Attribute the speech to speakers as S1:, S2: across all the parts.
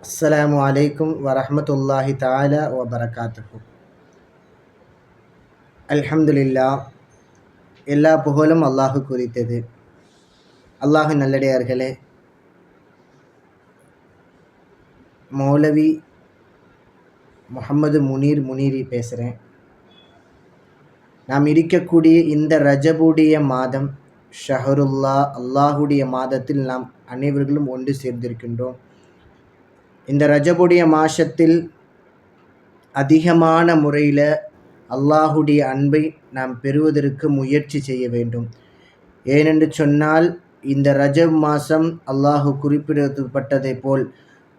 S1: அஸ்ஸலாமு அலைக்கும் வரஹ்மத்துல்லாஹி தஆலா வ பரகாத்துஹு. அல்ஹம்துலில்லாஹ். எல்லா புகழும் அல்லாஹு குறித்தது. அல்லாஹ் நல்லடியார்களே, மௌலவி முஹம்மது முனீரி பேசுகிறேன். நாம் இருக்கக்கூடிய இந்த ரஜபுடைய மாதம் ஷஹருல்லா, அல்லாஹுடைய மாதத்தில் நாம் அனைவர்களும் ஒன்று சேர்ந்திருக்கின்றோம். இந்த ரஜபுடைய மாதத்தில் அதிகமான முறையில் அல்லாஹுடைய அன்பை நாம் பெறுவதற்கு முயற்சி செய்ய வேண்டும். ஏனென்று சொன்னால், இந்த ரஜப் மாதம் அல்லாஹு குறிப்பிடப்பட்டதை போல்,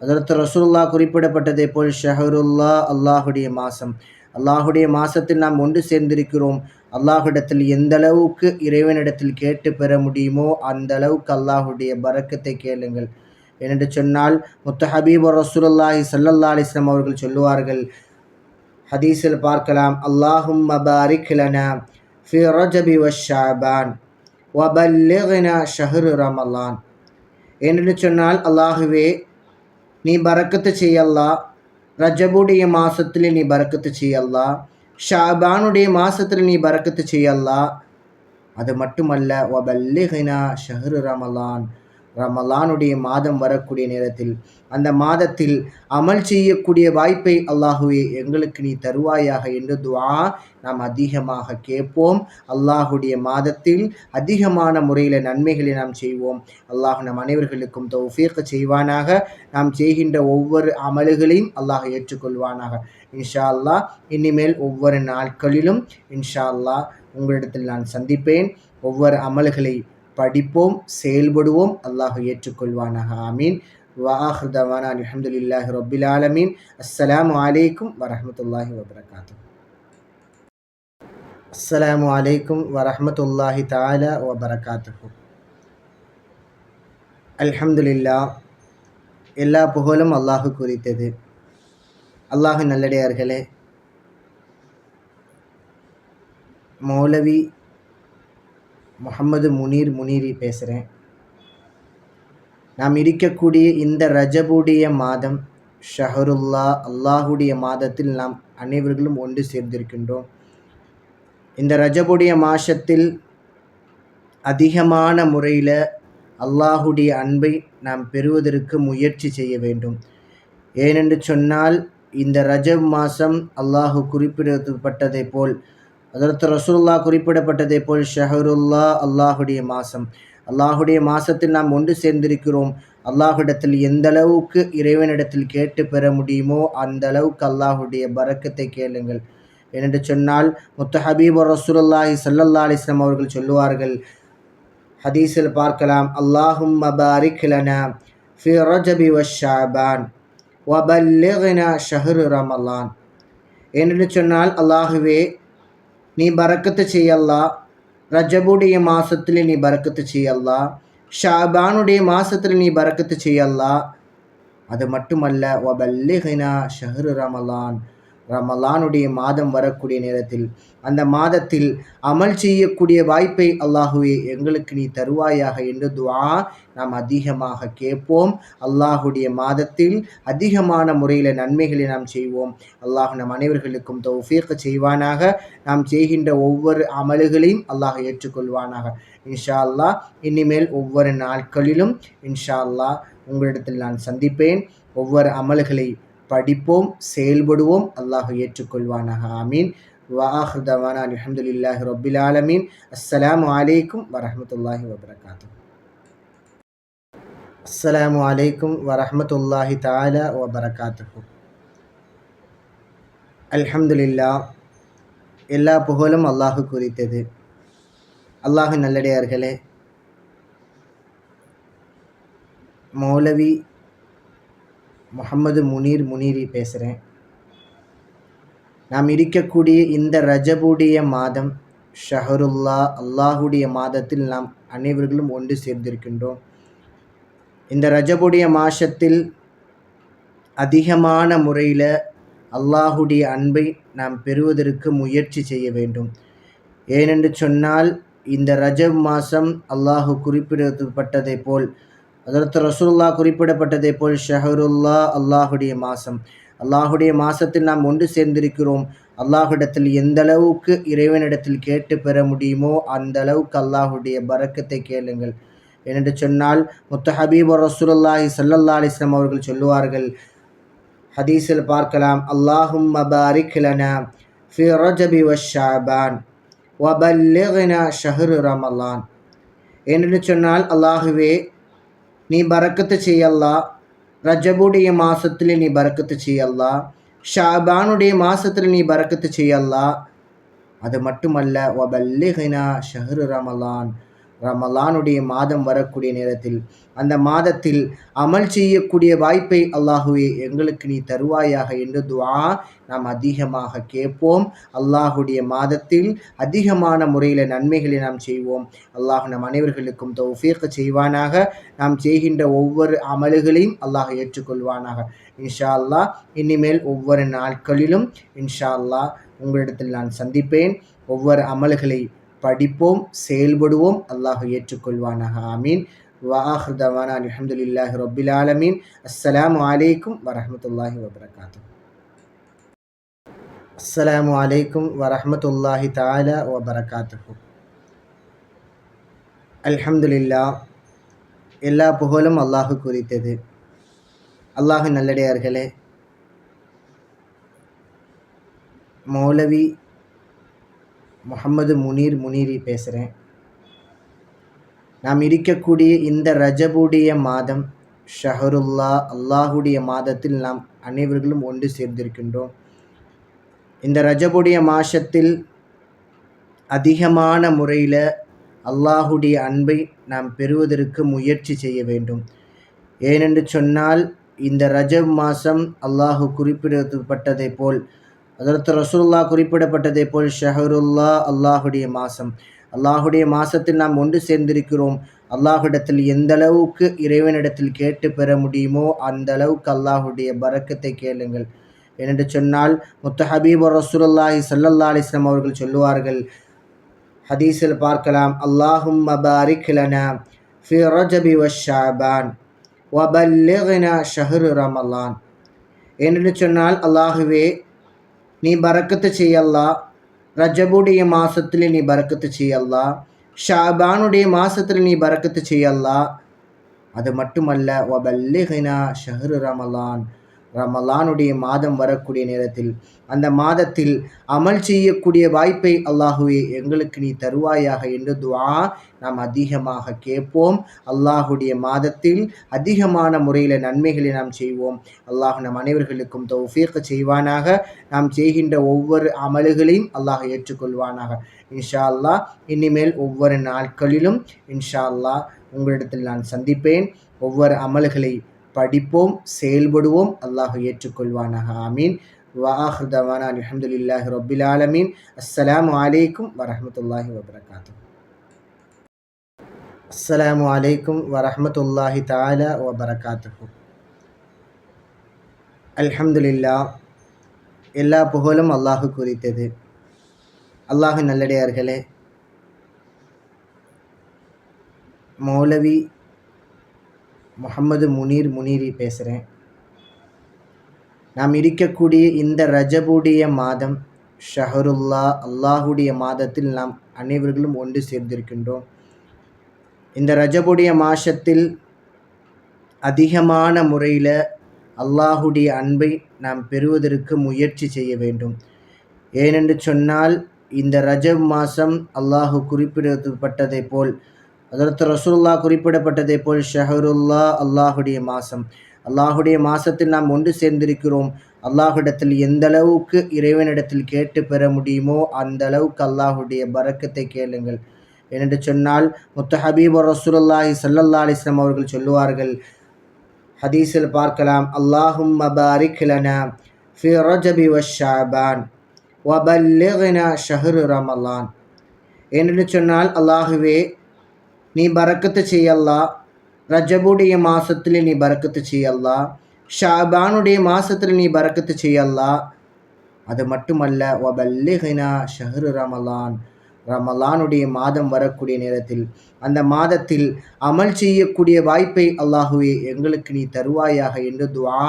S1: ஹதரத் ரசூலுல்லாஹ் குறிப்பிடப்பட்டதை போல், ஷஹருல்லா, அல்லாஹுடைய மாதம். அல்லாஹுடைய மாதத்தில் நாம் ஒன்று சேர்ந்திருக்கிறோம். அல்லாஹுடத்தில் எந்த அளவுக்கு இறைவனிடத்தில் கேட்டு பெற முடியுமோ அந்த அளவுக்கு அல்லாஹுடைய பரக்கத்தை கேளுங்கள். ஏனென்று சொன்னால், முத்தஹபீப் ரசூலுல்லாஹி ஸல்லல்லாஹு அலைஹி வஸல்லம் அவர்கள் சொல்லுவார்கள், ஹதீஸில் பார்க்கலாம், அல்லாஹும்ம பாரிக் லனா ஃபி ரஜபி வ ஷஅபான் வபல்லிக்னா ஷஹ்ரு ரமலான். என்று சொன்னால், அல்லாஹுவே நீ பரக்கத்து செய்யல்லா, ரஜபுடைய மாதத்தில் நீ பரக்கத்து செய்யல்லா, ஷாபானுடைய மாதத்தில் நீ பரக்கத்து செய்யல்லா. அது மட்டுமல்ல, வபல்லிக்னா ஷஹ்ரு ரமலான், ரமலானுடைய மாதம் வரக்கூடிய நேரத்தில், அந்த மாதத்தில் அமல் செய்யக்கூடிய வாய்ப்பை அல்லாஹுவே எங்களுக்கு நீ தருவாயாக என்று துஆ நாம் அதிகமாக கேட்போம். அல்லாஹுடைய மாதத்தில் அதிகமான முறையில் நன்மைகளை நாம் செய்வோம். அல்லாஹ் நம் அனைவர்களுக்கும் தௌஃபீக் செய்வானாக. நாம் செய்கின்ற ஒவ்வொரு அமல்களையும் அல்லாஹ் ஏற்றுக்கொள்வானாக. இன்ஷா அல்லாஹ் இனிமேல் ஒவ்வொரு நாட்களிலும் இன்ஷா அல்லாஹ் உங்களிடத்தில் நான் சந்திப்பேன். ஒவ்வொரு அமல்களை படிப்போம், செயல்படுவோம். அல்லாஹ் ஏற்றுக்கொள்வானாக. ஆமீன். வஆஹிரு தஅவானா அல்ஹம்துலில்லாஹி ரப்பில் ஆலமீன். அஸ்ஸலாமு அலைக்கும் வரஹ்மத்துல்லாஹி வபரகாத்துஹு. அஸ்ஸலாமு அலைக்கும் வரஹ்மத்துல்லாஹி தஆலா வ பரகாத்துஹு. அல்ஹம்துலில்லாஹ். எல்லா புகழும் அல்லாஹு குறித்தது. அல்லாஹ் நல்லடியார்களே, மௌலவி முஹம்மது முனீரி பேசுகிறேன். நாம் இருக்கக்கூடிய இந்த ரஜபுடைய மாதம் ஷஹருல்லா, அல்லாஹுடைய மாதத்தில் நாம் அனைவர்களும் ஒன்று சேர்ந்திருக்கின்றோம். இந்த ரஜபுடைய மாதத்தில் அதிகமான முறையில் அல்லாஹுடைய அன்பை நாம் பெறுவதற்கு முயற்சி செய்ய வேண்டும். ஏனென்று சொன்னால், இந்த ரஜப் மாதம் அல்லாஹு குறிப்பிடப்பட்டதை போல், ஹதரத் ரசூலுல்லாஹ் குறிப்பிடப்பட்டதை போல், ஷஹருல்லா, அல்லாஹுடைய மாதம். அல்லாஹுடைய மாதத்தில் நாம் ஒன்று சேர்ந்திருக்கிறோம். அல்லாஹுடத்தில் எந்த அளவுக்கு இறைவனிடத்தில் கேட்டு பெற முடியுமோ அந்த அளவுக்கு அல்லாஹுடைய பரக்கத்தை கேளுங்கள். என்று சொன்னால், முத்தஹபீப் ரசூலுல்லாஹி ஸல்லல்லாஹு அலைஹி வஸல்லம் அவர்கள் சொல்லுவார்கள், ஹதீஸில் பார்க்கலாம், அல்லாஹும்ம பாரிக் லனா ஃபி ரஜபி வ ஷஅபான் வபல்லிக்னா ஷஹ்ரு ரமலான். என்று சொன்னால், அல்லாஹுவே நீ பரக்கத்து செய்யல்லா, ரஜபுடைய மாதத்தில் நீ பரக்கத்து செய்யல்லா, ஷாபானுடைய மாதத்தில் நீ பரக்கத்து செய்யல்லா. அது மட்டுமல்ல, வபல்லிக்னா ஷஹ்ரு ரமலான், ரமலானுடைய மாதம் வரக்கூடிய நேரத்தில், அந்த மாதத்தில் அமல் செய்யக்கூடிய வாய்ப்பை அல்லாஹுவே எங்களுக்கு நீ தருவாயாக என்று துஆ நாம் அதிகமாக கேட்போம். அல்லாஹுடைய மாதத்தில் அதிகமான முறையில் நன்மைகளை நாம் செய்வோம். அல்லாஹ் நம் அனைவர்களுக்கும் தௌஃபீக் செய்வானாக. நாம் செய்கின்ற ஒவ்வொரு அமல்களையும் அல்லாஹ் ஏற்றுக்கொள்வானாக. இன்ஷா அல்லாஹ் இனிமேல் ஒவ்வொரு நாட்களிலும் இன்ஷா அல்லாஹ் உங்களிடத்தில் நான் சந்திப்பேன். ஒவ்வொரு அமல்களை படிப்போம், செயல்படுவோம். அல்லாஹ் ஏற்றுக்கொள்வானாக. ஆமீன். வஆஹிரு தஅவானா அல்ஹம்துலில்லாஹி ரப்பில் ஆலமீன். அஸ்ஸலாமு அலைக்கும் வரஹ்மத்துல்லாஹி வபரகாத்துஹு. அஸ்ஸலாமு அலைக்கும் வரஹ்மத்துல்லாஹி தஆலா வ பரகாத்துஹு. அல்ஹம்துலில்லாஹ். எல்லா புகழும் அல்லாஹு குறித்தது. அல்லாஹ் நல்லடியார்களே, மௌலவி முஹம்மது முனீரி பேசுகிறேன். நாம் இருக்கக்கூடிய இந்த ரஜபுடைய மாதம் ஷஹருல்லா, அல்லாஹுடைய மாதத்தில் நாம் அனைவர்களும் ஒன்று சேர்ந்திருக்கின்றோம். இந்த ரஜபுடைய மாதத்தில் அதிகமான முறையில் அல்லாஹுடைய அன்பை நாம் பெறுவதற்கு முயற்சி செய்ய வேண்டும். ஏனென்று சொன்னால், இந்த ரஜப் மாதம் அல்லாஹு குறிப்பிடப்பட்டதை போல், அதற்கு ரசூலுல்லாஹ் குறிப்பிடப்பட்டதை போல் ஷஹருல்லா அல்லாஹுடைய மாதம். அல்லாஹுடைய மாதத்தில் நாம் ஒன்று சேர்ந்திருக்கிறோம். அல்லாஹ்விடத்தில் எந்த அளவுக்கு இறைவனிடத்தில் கேட்டு பெற முடியுமோ அந்த அளவுக்கு அல்லாஹுடைய பரக்கத்தை கேளுங்கள். ஏனென்று சொன்னால் முத்த ஹபீப் ரசூலுல்லாஹி ஸல்லல்லாஹு அலைஹி வஸல்லம் அவர்கள் சொல்லுவார்கள், ஹதீஸில் பார்க்கலாம், அல்லாஹும்ம பாரிக் லனா ஃபி ரஜபி வஷாபான் வபல்லிக்னா ஷஹ்ரு ரமலான். ஏனென்று சொன்னால், அல்லாஹுவே நீ பரக்கத்து செய்யல்லா, ரஜபுடைய மாதத்தில் நீ பரக்கத்து செய்யல்லா, ஷாபானுடைய மாதத்தில் நீ பரக்கத்து செய்யல்லா. அது மட்டுமல்ல, வபல்லிக்னா ஷஹ்ரு ரமலான், ரமலானுடைய மாதம் வரக்கூடிய நேரத்தில் அந்த மாதத்தில் அமல் செய்யக்கூடிய வாய்ப்பை அல்லாஹுவே எங்களுக்கு நீ தருவாயாக என்று துஆ நாம் அதிகமாக கேட்போம். அல்லாஹுடைய மாதத்தில் அதிகமான முறையில் நன்மைகளை நாம் செய்வோம். அல்லாஹ் நம் அனைவர்களுக்கும் தௌஃபீக் செய்வானாக. நாம் செய்கின்ற ஒவ்வொரு அமல்களையும் அல்லாஹ் ஏற்றுக்கொள்வானாக. இன்ஷா அல்லாஹ் இனிமேல் ஒவ்வொரு நாட்களிலும் இன்ஷா அல்லாஹ் உங்களிடத்தில் நான் சந்திப்பேன். ஒவ்வொரு அமல்களை படிப்போம், செயல்படுவோம். அல்லாஹ் ஏற்றுக்கொள்வானாக. ஆமீன். வஆஹிரு தவானா அல்ஹம்துலில்லாஹி ரப்பில் ஆலமீன். அஸ்ஸலாமு அலைக்கும் வரஹ்மத்துல்லாஹி வபரகாத்துஹு. அஸ்ஸலாமு அலைக்கும் வரஹ்மத்துல்லாஹி தஆலா வபரகாத்துஹு. அல்ஹம்துலில்லாஹ். எல்லா புகழும் அல்லாஹ் குறித்தது. அல்லாஹ் நல்லடியார்களே, மௌலவி முஹம்மது முனீரி பேசுகிறேன். நாம் இருக்கக்கூடிய இந்த ரஜபுடைய மாதம் ஷஹருல்லா அல்லாஹுடைய மாதத்தில் நாம் அனைவர்களும் ஒன்று சேர்ந்திருக்கின்றோம். இந்த ரஜபுடைய மாதத்தில் அதிகமான முறையில் அல்லாஹுடைய அன்பை நாம் பெறுவதற்கு முயற்சி செய்ய வேண்டும். ஏனென்று சொன்னால், இந்த ரஜப் மாதம் அல்லாஹு குறிப்பிடப்பட்டதை போல், அதற்கு ரசூலுல்லாஹ் குறிப்பிடப்பட்டதை போல் ஷஹருல்லா அல்லாஹுடைய மாதம். அல்லாஹுடைய மாதத்தில் நாம் ஒன்று சேர்ந்திருக்கிறோம். அல்லாஹ்விடத்தில் எந்த அளவுக்கு இறைவனிடத்தில் கேட்டு பெற முடியுமோ அந்த அளவுக்கு அல்லாஹுடைய பரக்கத்தை கேளுங்கள். ஏனென்று சொன்னால், முத்த ஹபீப் ரசூலுல்லாஹி ஸல்லல்லாஹு அலைஹி வஸல்லம் அவர்கள் சொல்லுவார்கள், ஹதீஸில் பார்க்கலாம், அல்லாஹும்ம பாரிக் லனா ஃபி ரஜபி வஷாபான் வபல்லிக்னா ஷஹ்ரு ரமலான். என்று சொன்னால், அல்லாஹுவே நீ பரக்கத்து செய்யல்லா, ரஜபுடைய மாதத்தில் நீ பரக்கத்து செய்யல்லா, ஷாபானுடைய மாதத்தில் நீ பரக்கத்து செய்யல்லா. அது மட்டுமல்ல, வபல்லிக்னா ஷஹ்ரு ரமலான், ரமலானுடைய மாதம் வரக்கூடிய நேரத்தில் அந்த மாதத்தில் அமல் செய்யக்கூடிய வாய்ப்பை அல்லாஹுவே எங்களுக்கு நீ தருவாயாக என்று துஆ நாம் அதிகமாக கேட்போம். அல்லாஹுடைய மாதத்தில் அதிகமான முறையில் நன்மைகளை நாம் செய்வோம். அல்லாஹ் நம் அனைவர்களுக்கும் தௌஃபீக் செய்வானாக. நாம் செய்கின்ற ஒவ்வொரு அமல்களையும் அல்லாஹ் ஏற்றுக்கொள்வானாக. இன்ஷா அல்லாஹ் இனிமேல் ஒவ்வொரு நாட்களிலும் இன்ஷா அல்லாஹ் உங்களிடத்தில் நான் சந்திப்பேன். ஒவ்வொரு அமல்களை படிப்போம், செயல்படுவோம். அல்லாஹ் ஏற்றுக்கொள்வானாக. ஆமீன். வஆஹிரு தவானா அல்ஹம்துலில்லாஹி ரப்பில் ஆலமீன். அஸ்ஸலாமு அலைக்கும் வரஹ்மத்துல்லாஹி வபரகாத்துஹு. அஸ்ஸலாமு அலைக்கும் வரஹ்மத்துல்லாஹி தஆலா வபரகாத்துஹு. அல்ஹம்துலில்லாஹ். எல்லா புகழும் அல்லாஹ் குறித்தது. அல்லாஹ் நல்லடியார்களே, மௌலவி முஹம்மது முனீரி பேசுகிறேன். நாம் இருக்கக்கூடிய இந்த ரஜபுடைய மாதம் ஷஹருல்லா அல்லாஹுடைய மாதத்தில் நாம் அனைவர்களும் ஒன்று சேர்ந்திருக்கின்றோம். இந்த ரஜபுடைய மாதத்தில் அதிகமான முறையில் அல்லாஹுடைய அன்பை நாம் பெறுவதற்கு முயற்சி செய்ய வேண்டும். ஏனென்று சொன்னால், இந்த ரஜப் மாதம் அல்லாஹு குறிப்பிடப்பட்டதை போல், அதற்கு ரசூலுல்லாஹ் குறிப்பிடப்பட்டதை போல் ஷஹருல்லா அல்லாஹுடைய மாதம். அல்லாஹுடைய மாதத்தில் நாம் ஒன்று சேர்ந்திருக்கிறோம். அல்லாஹ்விடத்தில் எந்த அளவுக்கு இறைவனிடத்தில் கேட்டு பெற முடியுமோ அந்த அளவுக்கு அல்லாஹுடைய பரக்கத்தை கேளுங்கள். ஏனென்று சொன்னால், முத்த ஹபீப் ரசூலுல்லாஹி ஸல்லல்லாஹு அலைஹி வஸல்லம் அவர்கள் சொல்லுவார்கள், ஹதீஸில் பார்க்கலாம், அல்லாஹும்ம பாரிக் லனா ஃபி ரஜபி வஷாபான் வபல்லிக்னா ஷஹ்ரு ரமலான். என்று சொன்னால், அல்லாஹுவே நீ பரக்கத்து செய்யல்லா, ரஜபுடைய மாதத்தில் நீ பரக்கத்து செய்யல்லா, ஷாபானுடைய மாதத்தில் நீ பரக்கத்து செய்யல்லா. அது மட்டுமல்ல, வபல்லிக்னா ஷஹ்ரு ரமலான், ரமலானுடைய மாதம் வரக்கூடிய நேரத்தில் அந்த மாதத்தில் அமல் செய்யக்கூடிய வாய்ப்பை அல்லாஹுவே எங்களுக்கு நீ தருவாயாக என்று துஆ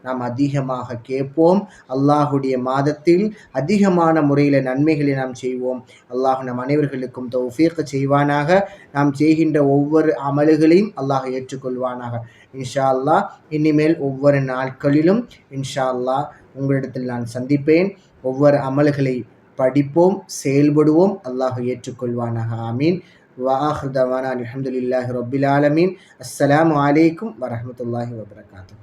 S1: நாம் அதிகமாக கேட்போம். அல்லாஹுடைய மாதத்தில் அதிகமான முறையில் நன்மைகளை நாம் செய்வோம். அல்லாஹ் நம் அனைவர்களுக்கும் தௌஃபீக் செய்வானாக. நாம் செய்கின்ற ஒவ்வொரு அமல்களையும் அல்லாஹ் ஏற்றுக்கொள்வானாக. இன்ஷா அல்லாஹ் இனிமேல் ஒவ்வொரு நாட்களிலும் இன்ஷா அல்லாஹ் உங்களிடத்தில் நான் சந்திப்பேன். ஒவ்வொரு அமல்களை படிப்போம், செயல்படுவோம். அல்லாஹ் ஏற்றுக்கொள்வானாக. ஆமீன். வஆஹிரு தவானா அல்ஹம்துலில்லாஹி ரப்பில் ஆலமீன். அஸ்ஸலாமு அலைக்கும் வரஹ்மத்துல்லாஹி வபரகாத்துஹு.